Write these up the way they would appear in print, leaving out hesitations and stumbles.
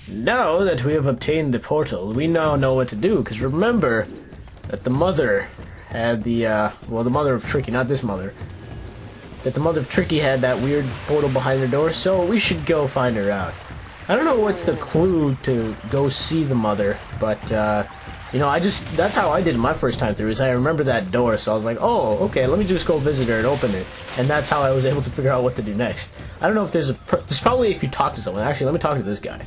Now that we have obtained the portal, we now know what to do, because remember that the mother had the, well, the mother of Tricky, not this mother, that the mother of Tricky had that weird portal behind her door, so we should go find her out. I don't know what's the clue to go see the mother, but, you know, that's how I did it my first time through, is I remember that door, so I was like, oh, okay, let me just go visit her and open it, and that's how I was able to figure out what to do next. I don't know if there's there's probably if you talk to someone. Actually, let me talk to this guy.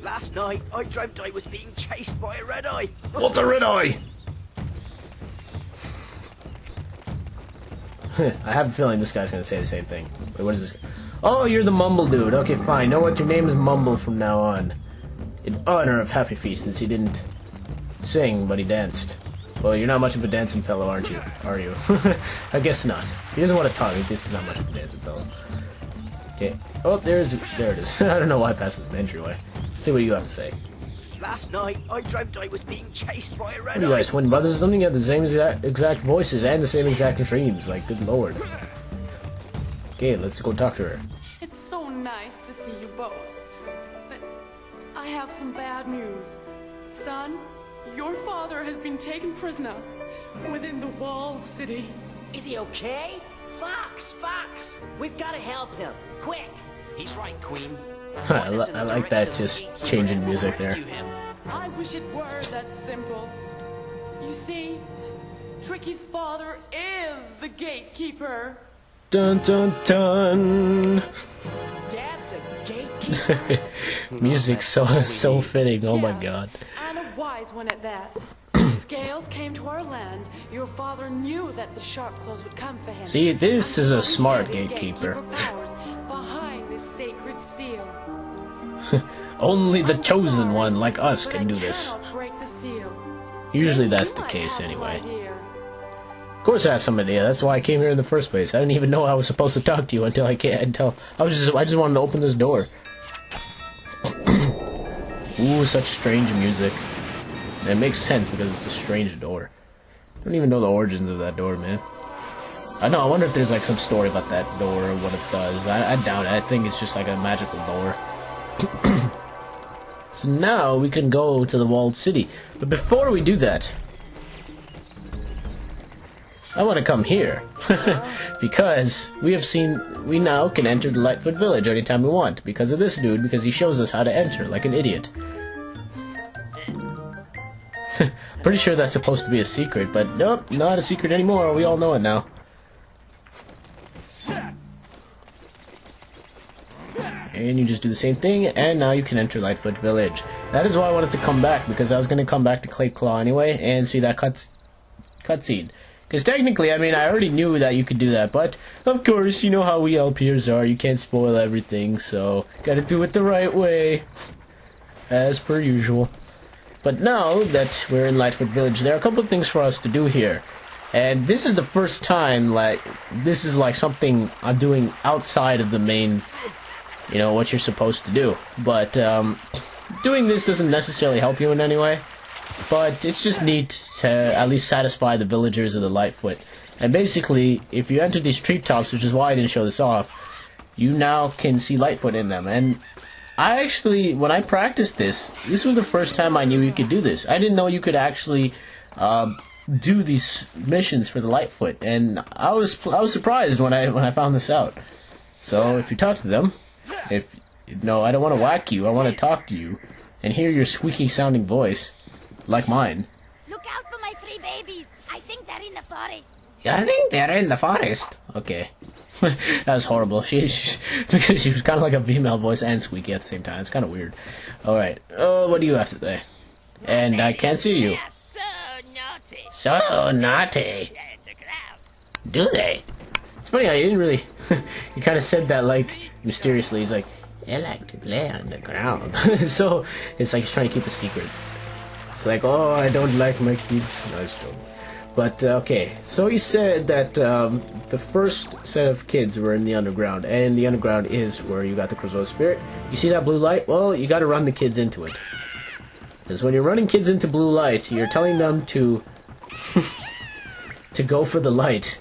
Last night, I dreamt I was being chased by a red eye. What's a red eye? I have a feeling this guy's gonna say the same thing. Wait, what is this? Oh, you're the Mumble dude. Okay, fine. Know what? Your name is Mumble from now on. In honor of Happy Feast, since he didn't sing, but he danced. Well, you're not much of a dancing fellow, aren't you? Are you? I guess not. He doesn't want to talk. This is not much of a dancing fellow. Okay. Oh, there it is. I don't know why I passed this entryway. Let's see what you have to say. Last night, I dreamt I was being chased by a red eye. What are you guys, twin brothers or something? You have the same exact voices and the same exact dreams. Like, good lord. Okay, let's go talk to her. It's so nice to see you both. But I have some bad news. Son, your father has been taken prisoner within the walled city. Is he okay? Fox! We've got to help him. Quick! He's right, Queen. I like that, just changing music there. I wish it were that simple. You see, Tricky's father is the gatekeeper. Dun dun dun! Dad's a gatekeeper? Music so fitting, oh my god. And a wise one at that. Scales came to our land. Your father knew that the sharp claws would come for him. See, this is a smart His gatekeeper. powers behind this sacred seal. Only the I'm chosen sorry, one, like us, but can do I this. cannot break the seal. Usually You that's the might case have some anyway. idea. Of course I have some idea, that's why I came here in the first place. I didn't even know I was supposed to talk to you until I just wanted to open this door. Ooh, such strange music. And it makes sense because it's a strange door. I don't even know the origins of that door, man. I know, I wonder if there's like some story about that door or what it does. I doubt it. I think it's just like a magical door. So now we can go to the walled city. But before we do that, I want to come here. Because we now can enter the Lightfoot Village anytime we want. Because of this dude, because he shows us how to enter, like an idiot. Pretty sure that's supposed to be a secret, but nope, not a secret anymore. We all know it now. And you just do the same thing, and now you can enter Lightfoot Village. That is why I wanted to come back, because I was going to come back to Clay Claw anyway, and see that cutscene. Because technically, I mean, I already knew that you could do that, but of course, you know how we LPers are, you can't spoil everything, so gotta do it the right way. As per usual. But now that we're in Lightfoot Village, there are a couple of things for us to do here. And this is the first time, like, this is like something I'm doing outside of the main, you know, what you're supposed to do. But, doing this doesn't necessarily help you in any way. But it's just neat to at least satisfy the villagers of the Lightfoot. And basically, if you enter these treetops, which is why I didn't show this off, you now can see Lightfoot in them. And I actually, when I practiced this was the first time I knew you could do this. I didn't know you could actually do these missions for the Lightfoot, and I was surprised when I found this out. So if you talk to them, no, I don't want to whack you. I want to talk to you and hear your squeaky sounding voice, like mine. Look out for my 3 babies. I think they're in the forest. Yeah, I think they're in the forest. Okay. That was horrible. Because she was kind of like a female voice and squeaky at the same time. It's kind of weird. Alright. What do you have to say? And I can't see you. So naughty. Do they? It's funny how you didn't really... you kind of said that, like, mysteriously. He's like, I like to play on the ground. So, it's like he's trying to keep a secret. It's like, oh, I don't like my kids. No, it's joke. But, okay, so he said that the first set of kids were in the underground, and the underground is where you got the Krazoa Spirit. You see that blue light? Well, you gotta run the kids into it. Because when you're running kids into blue light, you're telling them to to go for the light.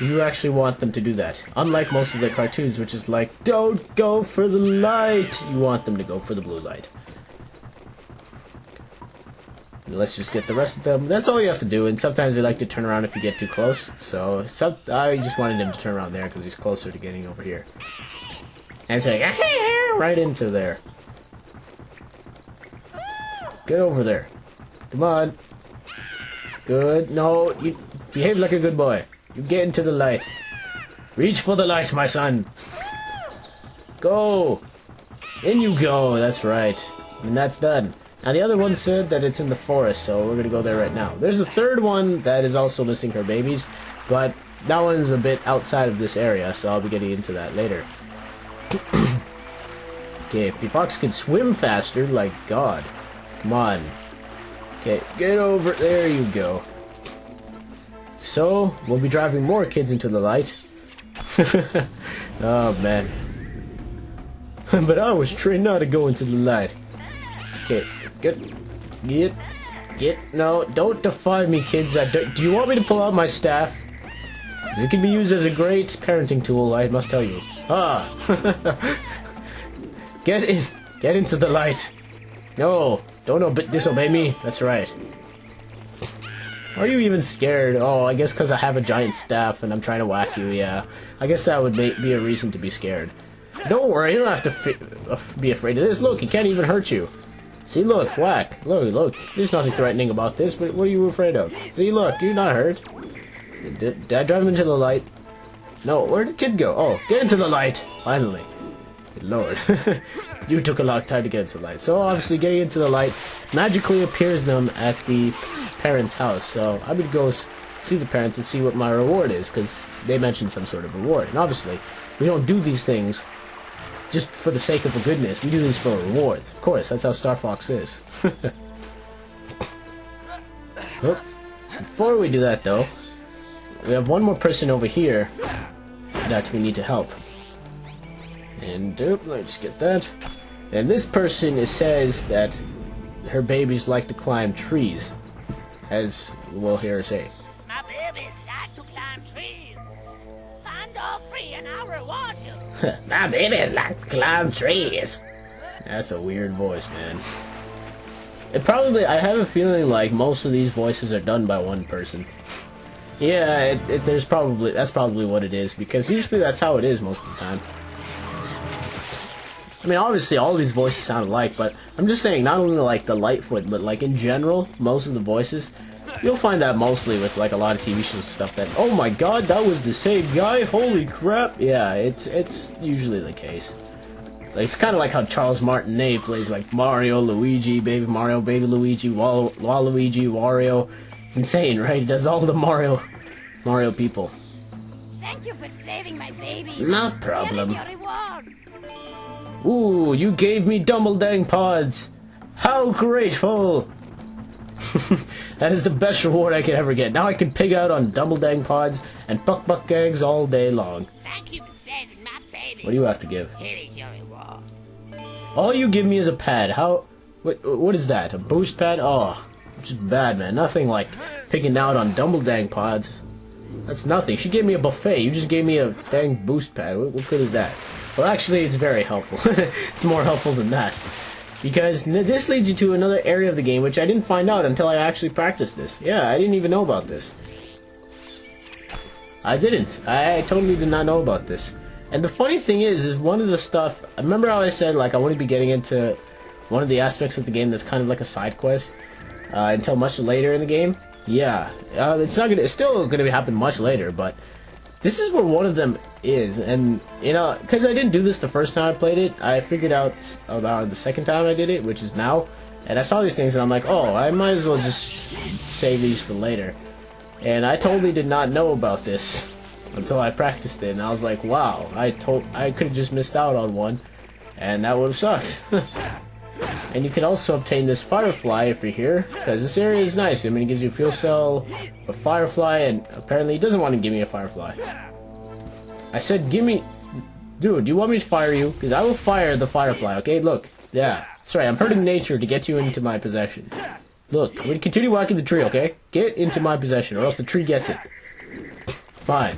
You actually want them to do that. Unlike most of the cartoons, which is like, don't go for the light. You want them to go for the blue light. Let's just get the rest of them. That's all you have to do, and sometimes they like to turn around if you get too close. So, I just wanted him to turn around there because he's closer to getting over here. And it's like, right into there. Get over there. Come on. Good. No, you behave like a good boy. You get into the light. Reach for the light, my son. Go. In you go. That's right. And that's done. Now, the other one said that it's in the forest, so we're going to go there right now. There's a third one that is also missing her babies, but that one's a bit outside of this area, so I'll be getting into that later. Okay, if the fox can swim faster, like God. Come on. Okay, get over. There you go. So, we'll be driving more kids into the light. Oh, man. But I was trained not to go into the light. Okay, get. No, don't defy me, kids. Do you want me to pull out my staff? It can be used as a great parenting tool, I must tell you. Ah! Get into the light. No, don't disobey me. That's right. Are you even scared? Oh, I guess because I have a giant staff and I'm trying to whack you, yeah. I guess that would be a reason to be scared. Don't worry, you don't have to be afraid of this. Look, it can't even hurt you. See, look, whack. Look. There's nothing threatening about this, but what are you afraid of? See, look, you're not hurt. Did I drive him into the light? No, where'd the kid go? Oh, get into the light! Finally. Good Lord. You took a long time to get into the light. So, obviously, getting into the light magically appears them at the parents' house. So, I would go see the parents and see what my reward is, because they mentioned some sort of reward. And obviously, we don't do these things just for the sake of the goodness. We do these for rewards. Of course, that's how Star Fox is. Oh, before we do that, though, we have one more person over here that we need to help. And let me just get that. And this person says that her babies like to climb trees, as we'll hear her say. My babies like to climb trees. Find all three and I'll reward you. My babies like to climb trees. That's a weird voice, man. I have a feeling like most of these voices are done by one person. Yeah, that's probably what it is, because usually that's how it is most of the time. I mean, obviously all these voices sound alike, but I'm just saying, not only like the Lightfoot, but like in general, most of the voices, you'll find that mostly with like a lot of TV shows and stuff that, oh my god, that was the same guy, holy crap. Yeah, it's usually the case. Like, it's kind of like how Charles Martinet plays like Mario, Luigi, Baby Mario, Baby Luigi, Waluigi, Wario. It's insane, right? He does all the Mario people. Thank you for saving my baby. No problem. Here is your reward. Ooh, you gave me Dumbledang pods. How grateful! That is the best reward I could ever get. Now I can pig out on Dumbledang pods and buck eggs all day long. Thank you for saving my baby. What do you have to give? Here is your reward. All you give me is a pad. What is that? A boost pad? Oh, just bad, man. Nothing like pigging out on Dumbledang pods. That's nothing. She gave me a buffet. You just gave me a dang boost pad. What good is that? Well, actually, it's very helpful. It's more helpful than that. Because this leads you to another area of the game, which I didn't find out until I actually practiced this. Yeah, I didn't even know about this. I didn't. I totally did not know about this. And the funny thing is one of the stuff... Remember how I said, like, I wouldn't be getting into one of the aspects of the game that's kind of like a side quest until much later in the game? Yeah. It's still gonna happen much later, but this is where one of them is. And, you know, because I didn't do this the first time I played it, I figured out about the second time I did it, which is now. And I saw these things and I'm like, oh, I might as well just save these for later. And I totally did not know about this until I practiced it, and I was like, wow, I could have just missed out on one, and that would have sucked. And you can also obtain this Firefly if you're here, because this area is nice. I mean, it gives you a fuel cell, a Firefly, and apparently he doesn't want to give me a Firefly. I said, give me... Dude, do you want me to fire you? Because I will fire the Firefly, okay? Look, yeah, that's right, I'm hurting nature to get you into my possession. Look, we're going to continue whacking the tree, okay? Get into my possession, or else the tree gets it. Fine.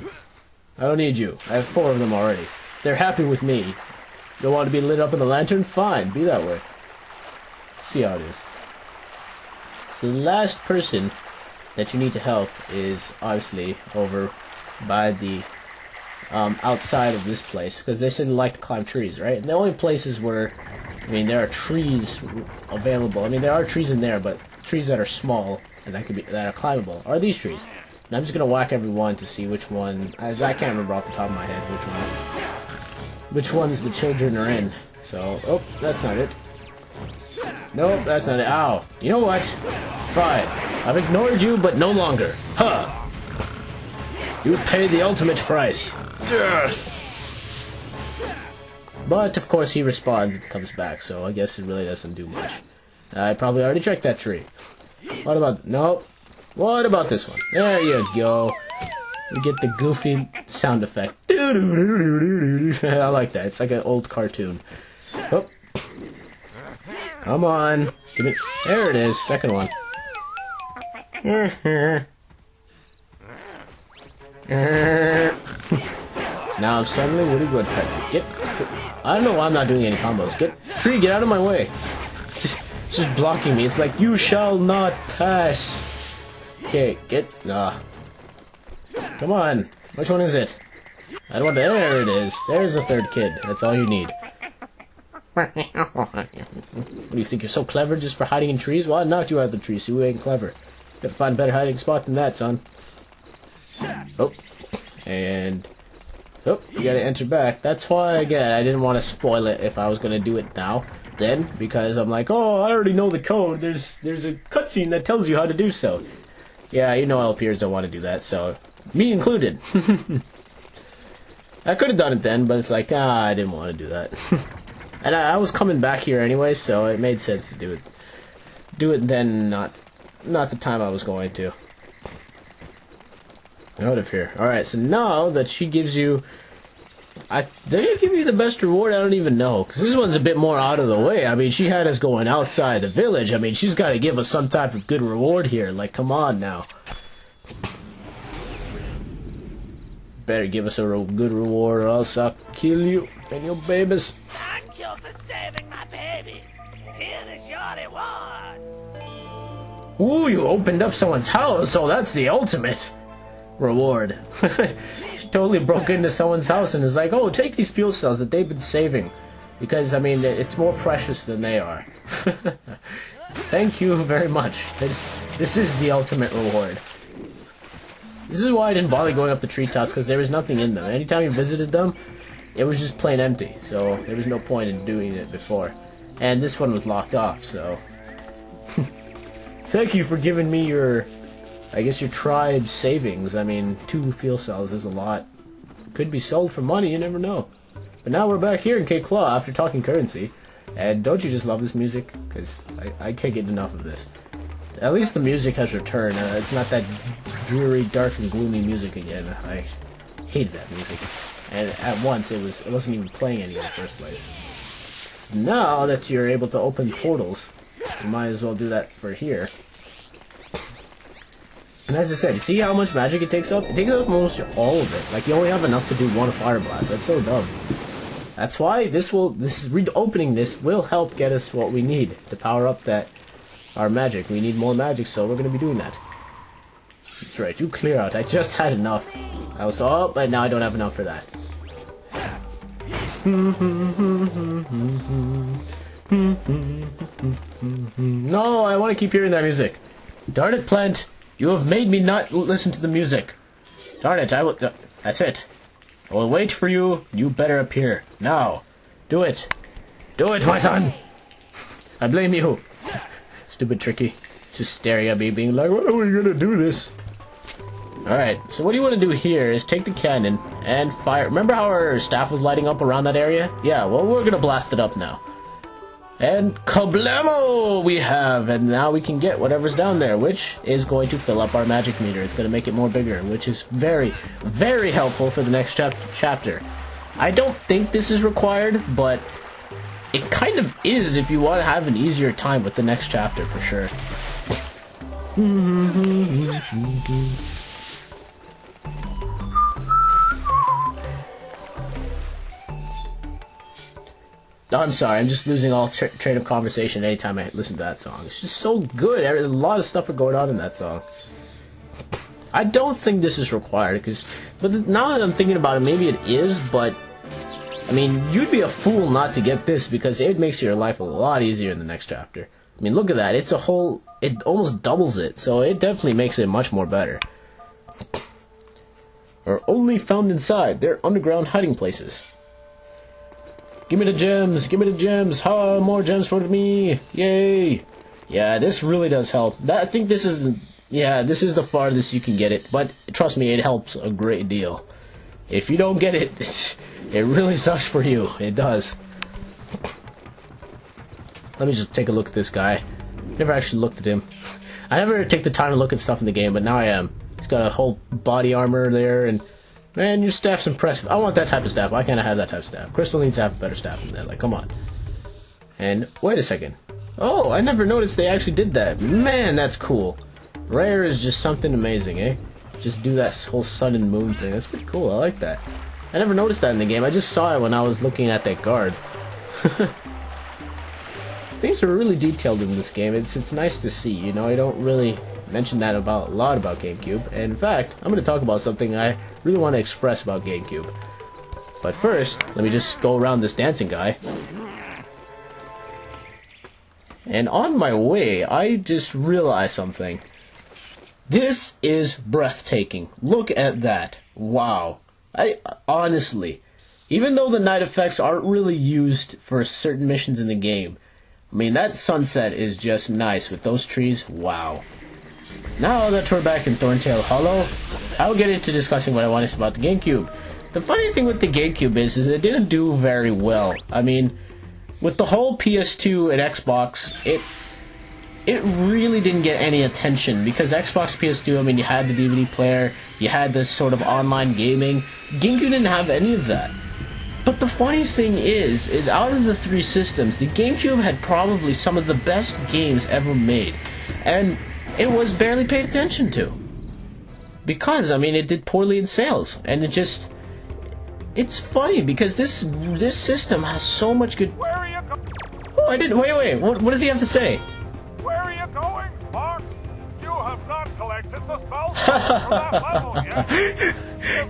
I don't need you. I have 4 of them already. They're happy with me. You want to be lit up in the lantern? Fine, be that way. See how it is. So the last person that you need to help is obviously over by the outside of this place, because they said they like to climb trees, right? And the only places where, I mean, there are trees available. I mean, there are trees in there, but trees that are small and that are climbable are these trees. And I'm just gonna whack every one to see which one. As I can't remember off the top of my head which ones the children are in. So, oh, that's not it. Nope, that's not it. Ow. You know what? Fine. I've ignored you, but no longer. Huh. You would pay the ultimate price. Death. But, of course, he responds and comes back, so I guess it really doesn't do much. I probably already checked that tree. What about... Nope. What about this one? There you go. We get the goofy sound effect. I like that. It's like an old cartoon. Oh. Come on. Give me... There it is. Second one. Now I'm suddenly Woody Woodpecker. Get... I don't know why I'm not doing any combos. Tree, get out of my way. It's just blocking me. It's like, you shall not pass. Okay, come on. Which one is it? I don't want to... There it is. There's the third kid. That's all you need. What do you think, you're so clever just for hiding in trees? Well, I knocked you out of the tree, so you ain't clever. Gotta find a better hiding spot than that, son. Oh. And... Oh, you gotta enter back. That's why, again, I didn't want to spoil it if I was gonna do it now. Then, because I'm like, oh, I already know the code. There's a cutscene that tells you how to do so. Yeah, you know LPers don't want to do that, so... Me included. I could have done it then, but it's like, I didn't want to do that. And I was coming back here anyway, so it made sense to do it. Do it then, not the time I was going to. Out of here. Alright, so now that she gives you... Did she give you the best reward? I don't even know. Because this one's a bit more out of the way. I mean, she had us going outside the village. I mean, she's got to give us some type of good reward here. Like, come on now. Better give us a good reward or else I'll kill you and your babies. Thank you for saving my babies. Here is your reward. Ooh, you opened up someone's house, so that's the ultimate reward. She totally broke into someone's house and is like, oh, take these fuel cells that they've been saving. Because, I mean, it's more precious than they are. Thank you very much. This is the ultimate reward. This is why I didn't bother going up the treetops, because there was nothing in them. Anytime you visited them, it was just plain empty. So there was no point in doing it before. And this one was locked off, so... Thank you for giving me your... I guess your tribe savings. I mean, 2 fuel cells is a lot. Could be sold for money, you never know. But now we're back here in Cape Claw after talking currency. And don't you just love this music? Because I can't get enough of this. At least the music has returned. It's not that dreary, dark, and gloomy music again. I hated that music. And at once, it wasn't even playing any in the first place. So now that you're able to open portals, you might as well do that for here. And as I said, see how much magic it takes up? It takes up almost all of it. Like, you only have enough to do 1 fire blast. That's so dumb. That's why reopening this will help get us what we need to power up our magic. We need more magic, so we're going to be doing that. That's right, you clear out. I just had enough. I was but now I don't have enough for that. No, I want to keep hearing that music. Darn it, Plant. You have made me not listen to the music. Darn it, I will... That's it. I will wait for you. You better appear. Now. Do it. Do it, my son. I blame you. Stupid Tricky. Just staring at me, being like, when are we gonna do this? Alright, so what you want to do here is take the cannon and fire... Remember how our staff was lighting up around that area? Yeah, well, we're gonna blast it up now. And kablamo we have! And now we can get whatever's down there, which is going to fill up our magic meter. It's going to make it more bigger, which is very, very helpful for the next chapter. I don't think this is required, but it kind of is if you want to have an easier time with the next chapter, for sure. I'm sorry, I'm just losing all train of conversation anytime I listen to that song. It's just so good. A lot of stuff are going on in that song. I don't think this is required, but now that I'm thinking about it, maybe it is, but I mean, you'd be a fool not to get this because it makes your life a lot easier in the next chapter. I mean, look at that. It almost doubles it, so it definitely makes it much more better. Are only found inside. They're underground hiding places. Give me the gems! Give me the gems! Ha! More gems for me! Yay! Yeah, this really does help. I think this is... Yeah, this is the farthest you can get it, but trust me, it helps a great deal. If you don't get it, it really sucks for you. It does. Let me just take a look at this guy. Never actually looked at him. I never take the time to look at stuff in the game, but now I am. He's got a whole body armor there, and man, your staff's impressive. I want that type of staff. Why can't I have that type of staff? Crystal needs to have better staff than that. Like, come on. And wait a second. Oh, I never noticed they actually did that. Man, that's cool. Rare is just something amazing, eh? Just do that whole sun and moon thing. That's pretty cool. I like that. I never noticed that in the game. I just saw it when I was looking at that guard. Things are really detailed in this game. It's nice to see. You know, I don't really mention that a lot about GameCube. And in fact, I'm going to talk about something I really want to express about GameCube. But first, let me just go around this dancing guy. And on my way, I just realized something. This is breathtaking. Look at that. Wow. Honestly, even though the night effects aren't really used for certain missions in the game, I mean, that sunset is just nice with those trees. Wow. Now that we're back in Ponytail Hollow, I'll get into discussing what I want to say about the GameCube. The funny thing with the GameCube is it didn't do very well. I mean, with the whole PS2 and Xbox, it really didn't get any attention because Xbox, PS2, I mean, you had the DVD player, you had this sort of online gaming. GameCube didn't have any of that. But the funny thing is out of the three systems, the GameCube had probably some of the best games ever made. And it was barely paid attention to. Because, I mean, it did poorly in sales. And it's funny because this system has so much good... Where are you going? Oh, I didn't... Wait. What does he have to say? Where are you going, Fox? You have not collected the spell for that level yet.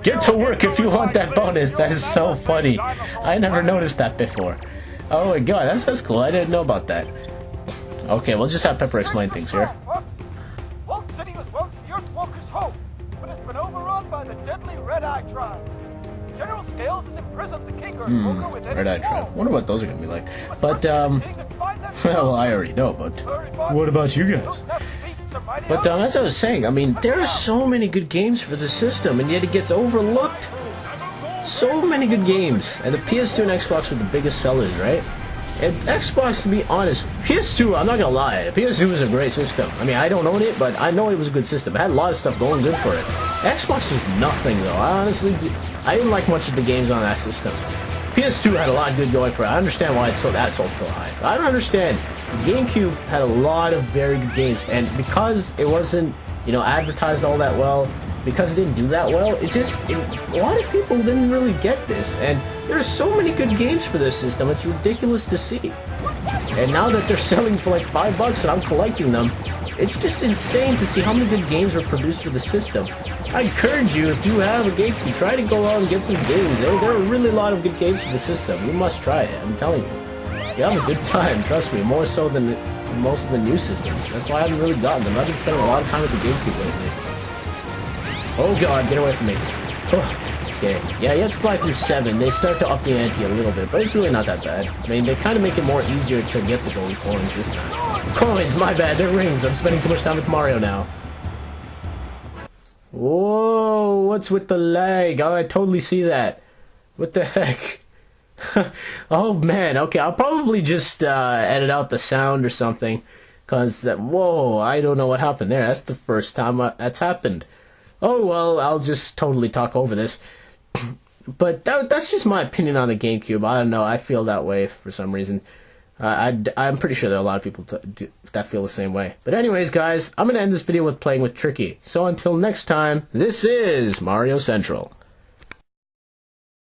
Get to work if you want that bonus. That is so funny. I never noticed that before. Oh my god, that's cool. I didn't know about that. Okay, we'll just have Pepper explain things here. Walt City was once the Earthwalkers' home, but it's been overrun by the deadly Red-Eye tribe. General Scales has imprisoned the King Earthwalker within Red-Eye his tribe. walls. Wonder what those are gonna be like. But well, I already know. But what about you guys? But as I was saying, I mean, there are so many good games for the system, and yet it gets overlooked. So many good games, and the PS2 and Xbox were the biggest sellers, right? And Xbox, to be honest, PS2, I'm not gonna lie, PS2 was a great system. I mean, I don't own it, but I know it was a good system. It had a lot of stuff going good for it. Xbox was nothing, though. I didn't like much of the games on that system. PS2 had a lot good going for it. I understand why that sold so high. But I don't understand. The GameCube had a lot of very good games, and because it wasn't, you know, advertised all that well, because it didn't do that well, a lot of people didn't really get this, and there's so many good games for this system, it's ridiculous to see. And now that they're selling for like $5 and I'm collecting them, it's just insane to see how many good games were produced for the system. I encourage you, if you have a GameCube, try to go out and get some games. There are really a lot of good games for the system. You must try it, I'm telling you. You have a good time, trust me, more so than most of the new systems. That's why I haven't really gotten them. I've been spending a lot of time with the GameCube lately. Oh god, get away from me. Okay, yeah, you have to fly through 7. They start to up the ante a little bit, but it's really not that bad. I mean, they kind of make it more easier to get the gold coins this time. Coins, my bad, they're rings. I'm spending too much time with Mario now. Whoa, what's with the lag? Oh, I totally see that. What the heck? Oh man, okay, I'll probably just edit out the sound or something. Cause whoa, I don't know what happened there. That's the first time that's happened. Oh well, I'll just totally talk over this. But that's just my opinion on the GameCube. I don't know, I feel that way for some reason. I'm pretty sure there are a lot of people that feel the same way. But anyways, guys, I'm going to end this video with playing with Tricky. So until next time, this is Mario Central.